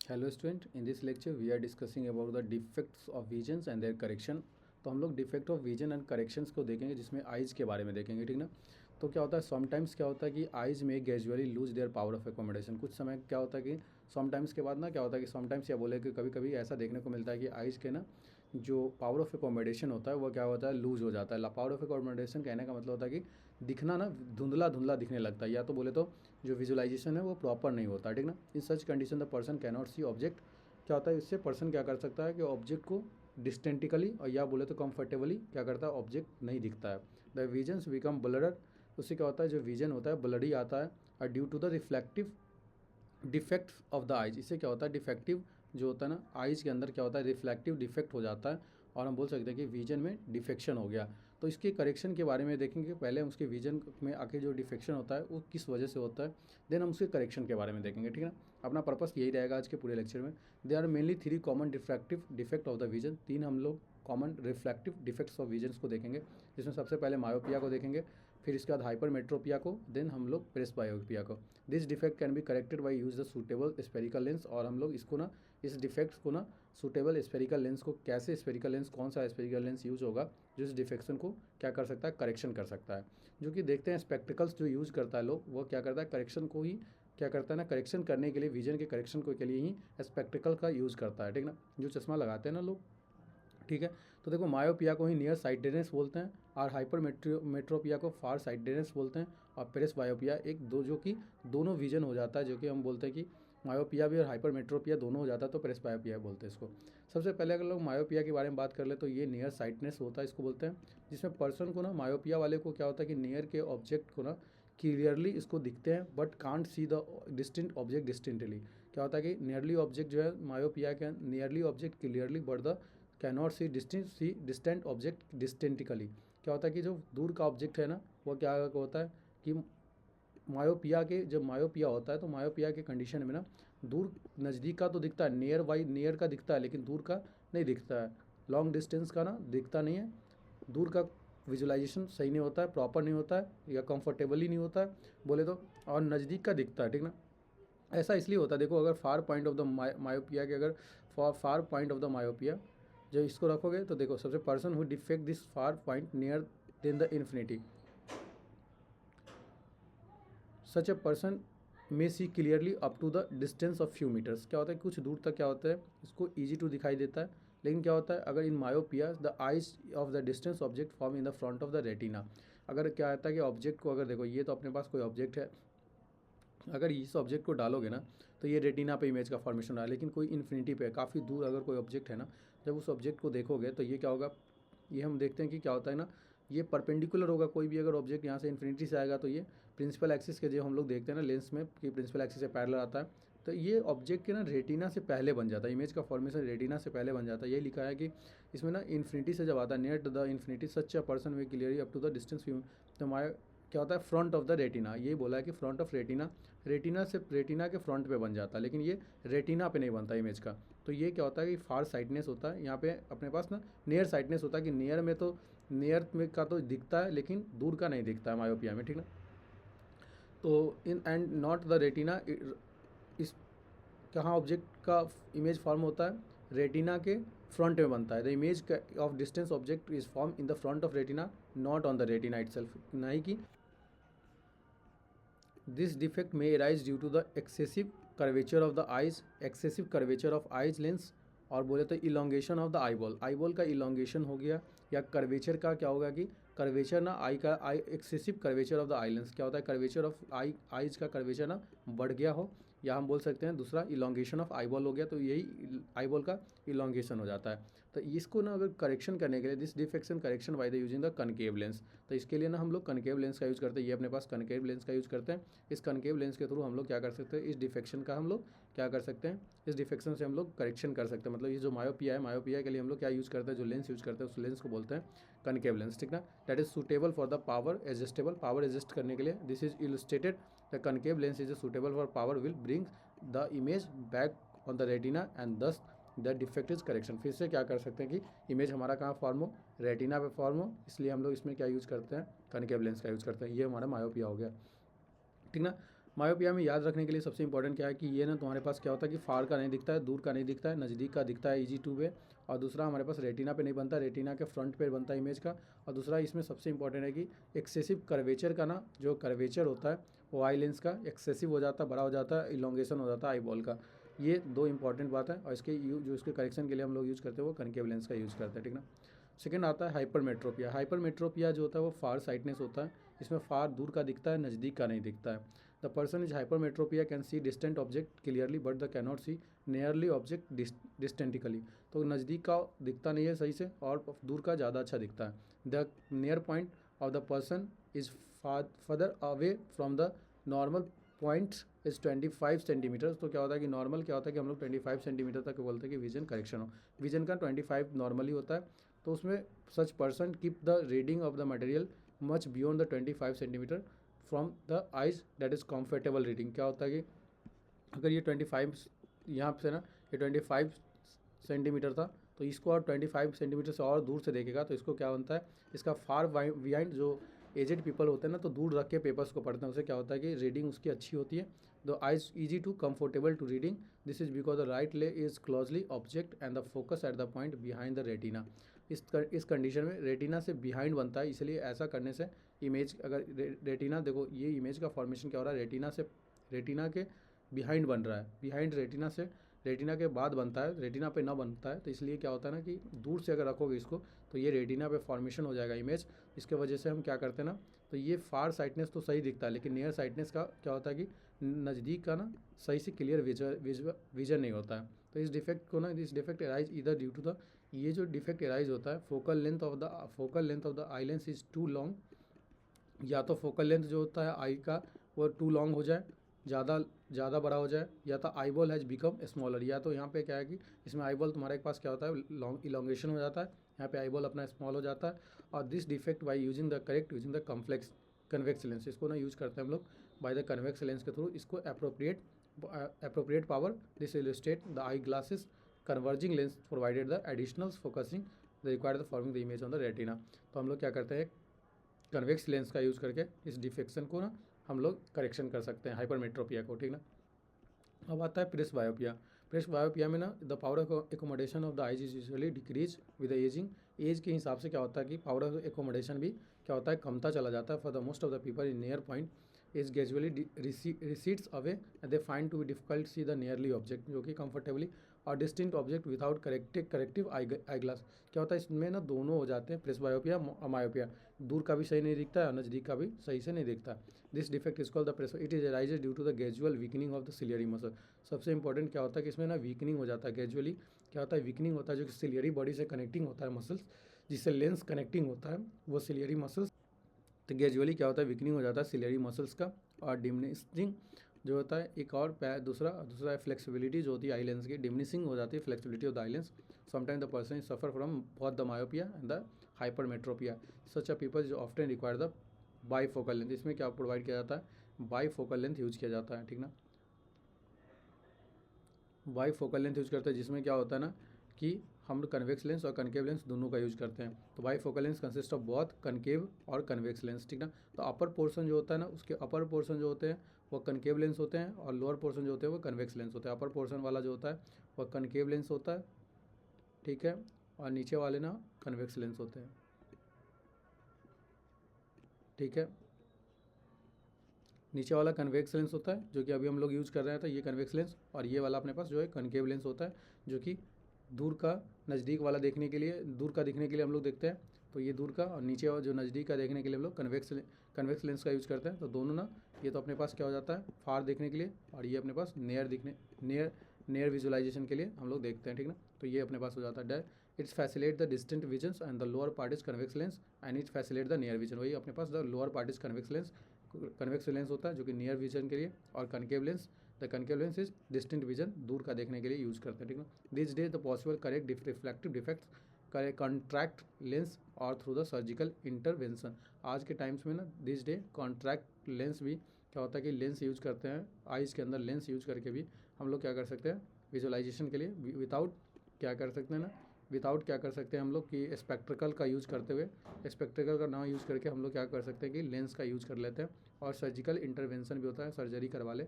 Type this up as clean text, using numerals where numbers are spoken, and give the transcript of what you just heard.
Hello student, in this lecture we are discussing about the defects of visions and their correction. तो हम लोग defect of vision and corrections को देखेंगे, जिसमें eyes के बारे में देखेंगे, ठीक ना। तो क्या होता है, समटाइम्स क्या होता है कि आइज़ में gradually lose their power of accommodation. कुछ समय क्या होता है कि समटाइम्स के बाद ना क्या होता है कि समटाइम्स या बोले कि कभी कभी ऐसा देखने को मिलता है कि आइज़ के ना जो पावर ऑफ एकोमोडेशन होता है वो क्या होता है, लूज हो जाता है। पावर ऑफ एकोमोडेशन कहने का मतलब होता है कि दिखना ना धुंधला धुंधला दिखने लगता है, या तो बोले तो जो विजुअलाइजेशन है वो प्रॉपर नहीं होता, ठीक ना। In such condition the person can not see object. क्या होता है, इससे पर्सन क्या कर सकता है कि ऑब्जेक्ट को डिस्टेंटिकली और या बोले तो कंफर्टेबली क्या करता है, ऑब्जेक्ट नहीं दिखता है। The visions become blurrer. उससे क्या होता है, जो विजन होता है ब्लडी आता है। और due to the reflective defect of the eyes, इससे क्या होता है, डिफेक्टिव जो होता है ना आइज़ के अंदर क्या होता है, रिफ्लेक्टिव डिफेक्ट हो जाता है और हम बोल सकते हैं कि विजन में डिफेक्शन हो गया। तो इसके करेक्शन के बारे में देखेंगे। पहले हम उसके विजन में आके जो डिफेक्शन होता है वो किस वजह से होता है, देन हम उसके करेक्शन के बारे में देखेंगे, ठीक है ना। अपना पर्पस यही रहेगा आज के पूरे लेक्चर में। They are mainly 3 common diffractive defect of the vision. 3 हम लोग common reflective defects of visions को देखेंगे, जिसमें सबसे पहले मायोपिया को देखेंगे, फिर इसके बाद हाइपरमेट्रोपिया को, देन हम लोग प्रेसबायोपिया को। This defect can be corrected by use the suitable spherical lens. और हम लोग इसको ना, इस डिफेक्ट्स को ना, सूटेबल स्पेरिकल लेंस को, कैसे स्पेरिकल लेंस, कौन सा स्पेरिकल लेंस यूज होगा जो इस डिफेक्शन को क्या कर सकता है, करेक्शन कर सकता है। जो कि देखते हैं स्पेक्टिकल्स जो यूज़ करता है लोग, वो क्या करता है, करेक्शन को ही क्या करता है ना, करेक्शन करने के लिए, विजन के करेक्शन के लिए ही स्पेक्टिकल का यूज़ करता है, ठीक ना। जो चश्मा लगाते हैं ना लोग, ठीक है। तो देखो, मायोपिया को ही नियर साइटेडनेस बोलते हैं, और हाइपर मेट्रोपिया को फार साइटेडनेस बोलते हैं, और प्रेस बायोपिया एक दो जो कि दोनों विजन हो जाता है, जो कि हम बोलते हैं कि मायोपिया भी और हाइपर मेट्रोपिया दोनों हो जाता है, तो प्रेस बायोपिया बोलते हैं इसको। सबसे पहले अगर लोग मायोपिया के बारे में बात कर ले तो ये नियर साइटनेस होता है, इसको बोलते हैं, जिसमें पर्सन को ना, मायोपिया वाले को क्या होता है कि नियर के ऑब्जेक्ट को ना क्लियरली इसको दिखते हैं, but can't see the distant object distantly. क्या होता है कि नियरली ऑब्जेक्ट जो है मायोपिया के, nearly object clearly but the can not see distant object distinctly. क्या होता है कि जो दूर का ऑब्जेक्ट है ना, वो क्या होता है कि मायोपिया के, जब मायोपिया होता है तो मायोपिया के कंडीशन में ना, दूर नज़दीक का तो दिखता है, नियर बाई नियर का दिखता है, लेकिन दूर का नहीं दिखता है। लॉन्ग डिस्टेंस का ना दिखता नहीं है, दूर का विजुअलाइजेशन सही नहीं होता है, प्रॉपर नहीं होता है, या कंफर्टेबली नहीं होता है बोले तो, और नज़दीक का दिखता है, ठीक ना। ऐसा इसलिए होता है, देखो, अगर far point of the myopia के, अगर far point of the myopia जब इसको रखोगे तो देखो, सबसे person who defect this far point near than the infinity, such a person may see clearly up to the distance of few meters. क्या होता है, कुछ दूर तक क्या होता है, इसको ईजी टू दिखाई देता है। लेकिन क्या होता है, अगर in myopia the eyes of the distance object form in the front of the retina. अगर क्या होता है कि ऑब्जेक्ट को, अगर देखो ये तो अपने पास कोई ऑब्जेक्ट है, अगर इस ऑब्जेक्ट को डालोगे ना तो ये रेटिना पे इमेज का फॉर्मेशन रहा है, लेकिन कोई इन्फिनिटी पे, काफ़ी दूर अगर कोई ऑब्जेक्ट है ना, जब उस ऑब्जेक्ट को देखोगे तो ये क्या होगा, ये हम देखते हैं कि क्या होता है ना, ये परपेंडिकुलर होगा। कोई भी अगर ऑब्जेक्ट यहाँ से इन्फिनिटी से आएगा तो ये प्रिंसिपल एक्सिस के, जो हम लोग देखते हैं ना लेंस में कि प्रिंसिपल एक्सिस से पैरेलल आता है, तो ये ऑब्जेक्ट के ना रेटिना से पहले बन जाता है, इमेज का फॉर्मेशन रेटिना से पहले बन जाता है। ये लिखा है कि इसमें ना इन्फिनिटी से जब आता है, near to the infinity such a person way clearly up to the distance view. तो हमारा क्या होता है, फ्रंट ऑफ द रेटिना, यही बोला है कि फ्रंट ऑफ रेटिना, रेटिना से रेटिना के फ्रंट पे बन जाता है, लेकिन ये रेटिना पे नहीं बनता इमेज का। तो ये क्या होता है कि फार साइटनेस होता है, यहाँ पे अपने पास ना नियर साइटनेस होता है, कि नियर में तो, नियर में का तो दिखता है लेकिन दूर का नहीं दिखता है मायोपिया में, ठीक ना। तो in and not the retina, इस कहाँ ऑब्जेक्ट का इमेज फॉर्म होता है, रेटिना के फ्रंट में बनता है। The image of distance object is form in the front of retina, not on the retina itself. नहीं कि दिस डिफेक्ट में arise due to the excessive curvature of the eyes, excessive curvature of eyes lens, और बोले तो elongation of the eyeball, eyeball का इलोंगेशन हो गया, या कर्वेचर का क्या होगा कि कर्वेचर ना, आई का, eye excessive curvature of the eye lens, क्या होता है, कर्वेचर ऑफ आई, आइज का कर्वेचर ना बढ़ गया हो, या हम बोल सकते हैं दूसरा इलोंगेशन ऑफ आईबॉल हो गया, तो यही आईबॉल का इलोंगेशन हो जाता है। तो इसको ना अगर करेक्शन करने के लिए, this defection correction by the using the concave lens, तो इसके लिए ना हम लोग कनकेव लेंस का यूज़ करते हैं। ये अपने पास कनकेव लेंस का यूज़ करते हैं। इस कनकेव लेंस के थ्रू हम लोग क्या कर सकते हैं, इस डिफेक्शन का हम लोग क्या कर सकते हैं, इस डिफेक्शन से हम लोग करेक्शन कर सकते हैं। मतलब ये जो मायोपिया है, मायोपिया के लिए हम लोग क्या यूज़ करते हैं, जो लेंस यूज़ करते हैं उस लेंस को बोलते हैं कनकेव लेंस, ठीक ना। That is suitable for the power adjustable, power adjust करने के लिए। This is illustrated, the concave lens is suitable for power will bring the image back on the retina and दस the defect is correction. फिर से क्या कर सकते हैं कि इमेज हमारा कहाँ फॉर्म हो, रेटिना पे फॉर्म हो, इसलिए हम लोग इसमें क्या यूज़ करते हैं, कनकेव लेंस का यूज़ करते हैं। ये हमारा मायोपिया हो गया, ठीक ना। मायोपिया में याद रखने के लिए सबसे इंपॉर्टेंट क्या है कि ये ना तुम्हारे पास क्या होता है कि फार का नहीं दिखता है, दूर का नहीं दिखता है, नज़दीक का दिखता है, ईजी टू वे। और दूसरा हमारे पास रेटिना पे नहीं बनता, रेटिना के फ्रंट पे बनता है इमेज का। और दूसरा इसमें सबसे इंपॉर्टेंट है कि एक्सेसिव कर्वेचर का ना, जो कर्वेचर होता है वो आई लेंस का एक्सेसिव हो जाता है, बड़ा हो जाता है, इलोंगेशन हो जाता है आई बॉल का। ये दो इंपॉर्टेंट बात है। और इसके जो इसके करेक्शन के लिए हम लोग यूज़ करते हैं वो कनकेव लेंस का यूज़ करते हैं, ठीक ना। सेकेंड आता है हाइपरमेट्रोपिया। हाइपरमेट्रोपिया जो होता है वो फार साइटनेस होता है, इसमें फार दूर का दिखता है, नज़दीक का नहीं दिखता है। The person is hypermetropia can see distant object clearly but the cannot see nearly object distinctly. तो नज़दीक का दिखता नहीं है सही से और दूर का ज़्यादा अच्छा दिखता है। The near point of the person is further away from the normal point is 25 centimetre. तो क्या होता है कि नॉर्मल क्या होता है कि हम लोग 25 सेंटीमीटर तक बोलते हैं कि विजन करेक्शन हो। विजन का 25 नॉर्मली होता है, तो उसमें such person keep the reading of the material much beyond the 25 centimetre from the eyes that is comfortable reading. क्या होता है कि अगर ये 25 यहाँ से ना, ये 25 सेंटीमीटर था, तो इसको और 25 सेंटीमीटर से और दूर से देखेगा तो इसको क्या बनता है, इसका फार बिहाइंड जो एजेड पीपल होते हैं ना, तो दूर रख के पेपर्स को पढ़ते हैं, उससे क्या होता है कि रीडिंग उसकी अच्छी होती है। The eyes easy to comfortable to reading, this is because the right lay is closely object and the focus at the point behind the retina. इस कंडीशन में रेटिना से बिहाइंड बनता है, इसलिए ऐसा करने से इमेज अगर रेटिना देखो, ये इमेज का फॉर्मेशन क्या हो रहा है, रेटिना के बिहाइंड बन रहा है, बिहाइंड रेटिना से, रेटिना के बाद बनता है, रेटिना पे ना बनता है। तो इसलिए क्या होता है ना कि दूर से अगर रखोगे इसको तो ये रेटिना पे फॉर्मेशन हो जाएगा इमेज। इसके वजह से हम क्या करते हैं ना, तो ये फार साइटनेस तो सही दिखता है, लेकिन नियर साइटनेस का क्या होता है कि नज़दीक का ना सही से क्लियर विजन नहीं होता है। तो इस डिफेक्ट को ना, दिस डिफेक्ट एराइज इधर ड्यू टू द, ये जो डिफेक्ट एराइज होता है, focal length of the eye lens is too long. या तो फोकल लेंथ जो होता है आई का वो टू लॉन्ग हो जाए, ज़्यादा बड़ा हो जाए, या तो eye ball has become smaller. या तो यहाँ पे क्या है कि इसमें आई बॉल तुम्हारे पास क्या होता है, लॉन्ग इलोंगेशन हो जाता है, यहाँ पे आई बॉल अपना स्मॉल हो जाता है। और this defect by using the convex lens, इसको ना यूज़ करते हैं हम लोग बाय द कन्वेक्स लेंस के थ्रू, इसको appropriate power this illustrate the eye glasses converging lens provided the additional focusing the required the forming the image on the retina. तो हम लोग क्या करते हैं, कन्वेक्स लेंस का यूज़ करके इस डिफेक्शन को ना हम लोग करेक्शन कर सकते हैं, हाइपरमेट्रोपिया को, ठीक ना। अब आता है प्रेस बायोपिया। प्रेस बायोपिया में ना the power of accommodation of the eyes is usually decrease with the aging. Age के हिसाब से क्या होता है कि पावर ऑफ एकोमोडेशन भी क्या होता है, कमता चला जाता है। For the most of the people in near point is gradually recedes away and they find to be difficult see the nearly object, जो कि कंफर्टेबली और distinct object without corrective eye glass. क्या होता है इसमें ना दोनों हो जाते हैं, प्रेस बायोपिया मायोपिया, दूर का भी सही नहीं दिखता है और नज़दीक का भी सही से नहीं दिखता। This defect is called the press, it is arises due to the gradual weakening of the ciliary muscle. सबसे इंपॉर्टेंट क्या होता है कि इसमें ना वीकनिंग हो जाता है, ग्रेजुअली क्या होता है, वीकनिंग होता है, जो कि सिलियरी बॉडी से कनेक्टिंग होता है मसल्स, जिससे लेंस कनेक्टिंग होता है वो सिलियरी मसल्स। तो ग्रेजुअली क्या होता है, वीकनिंग हो जाता है सिलियरी मसल्स का। और डिमिनिशिंग जो होता है, एक और दूसरा है फ्लेक्सिबिलिटी जो होती है आई लेंस की, डिमिनिशिंग हो जाती है flexibility of the eye lens. Sometime the person is suffer from both the myopia and the hypermetropia. Such a people जो often require the bifocal length. इसमें क्या प्रोवाइड किया जाता है, बाईफोकल लेंथ यूज़ किया जाता है, ठीक ना। बाईफोकल लेंथ यूज़ करते हैं, जिसमें क्या होता है ना कि हम कन्वेक्स लेंस और कनकेव लेंस दोनों का यूज़ करते हैं। तो bifocal lens consist of both concave और कन्वेक्स लेंस, ठीक ना। तो अपर पोर्शन जो होता है ना, उसके अपर पोर्शन जो होते हैं वो कनकेव लेंस होते हैं, और लोअर पोर्शन जो होते हैं वो कन्वेक्स लेंस होते हैं। अपर पोर्शन वाला जो होता है वह कनकेव लेंस होता है, ठीक है, और नीचे वाले ना कन्वेक्स लेंस होते हैं, ठीक है। नीचे वाला कन्वेक्स लेंस होता है जो कि अभी हम लोग यूज़ कर रहे हैं, तो ये कन्वेक्स लेंस, और ये वाला अपने पास जो है कनकेव लेंस होता है, जो कि दूर का नज़दीक वाला देखने के लिए, दूर का दिखने के लिए हम लोग देखते हैं। तो ये दूर का, और नीचे और जो नज़दीक का देखने के लिए हम लोग कन्वेक्स लेंस का यूज़ करते हैं। तो दोनों ना, ये तो अपने पास क्या हो जाता है फार देखने के लिए, और ये अपने पास नियर विजुअलाइजेशन के लिए हम लोग देखते हैं, ठीक ना। तो ये अपने पास हो जाता है it's facilitate the distant vision and the lower part is convex lens and it facilitate the near vision. वही अपने पास the lower part is convex lens होता है जो कि नियर विजन के लिए, और concave lens, the concave lens is distant vision, दूर का देखने के लिए यूज़ करते हैं, ठीक ना। This day the possible correct reflective defects करे कॉन्ट्रैक्ट लेंस और थ्रू द सर्जिकल इंटरवेंशन। आज के टाइम्स में ना दिस डे कॉन्ट्रैक्ट लेंस भी क्या होता है कि लेंस यूज़ करते हैं, आइज़ के अंदर लेंस यूज़ करके भी हम लोग क्या कर सकते हैं, विजुअलाइजेशन के लिए विदाउट क्या कर सकते हैं ना, विदाउट क्या कर सकते हैं हम लोग कि स्पेक्ट्रिकल का यूज़ करते हुए, स्पेक्ट्रिकल का ना यूज़ करके हम लोग क्या कर सकते हैं कि लेंस का यूज़ कर लेते हैं और सर्जिकल इंटरवेंशन भी होता है, सर्जरी करवा ले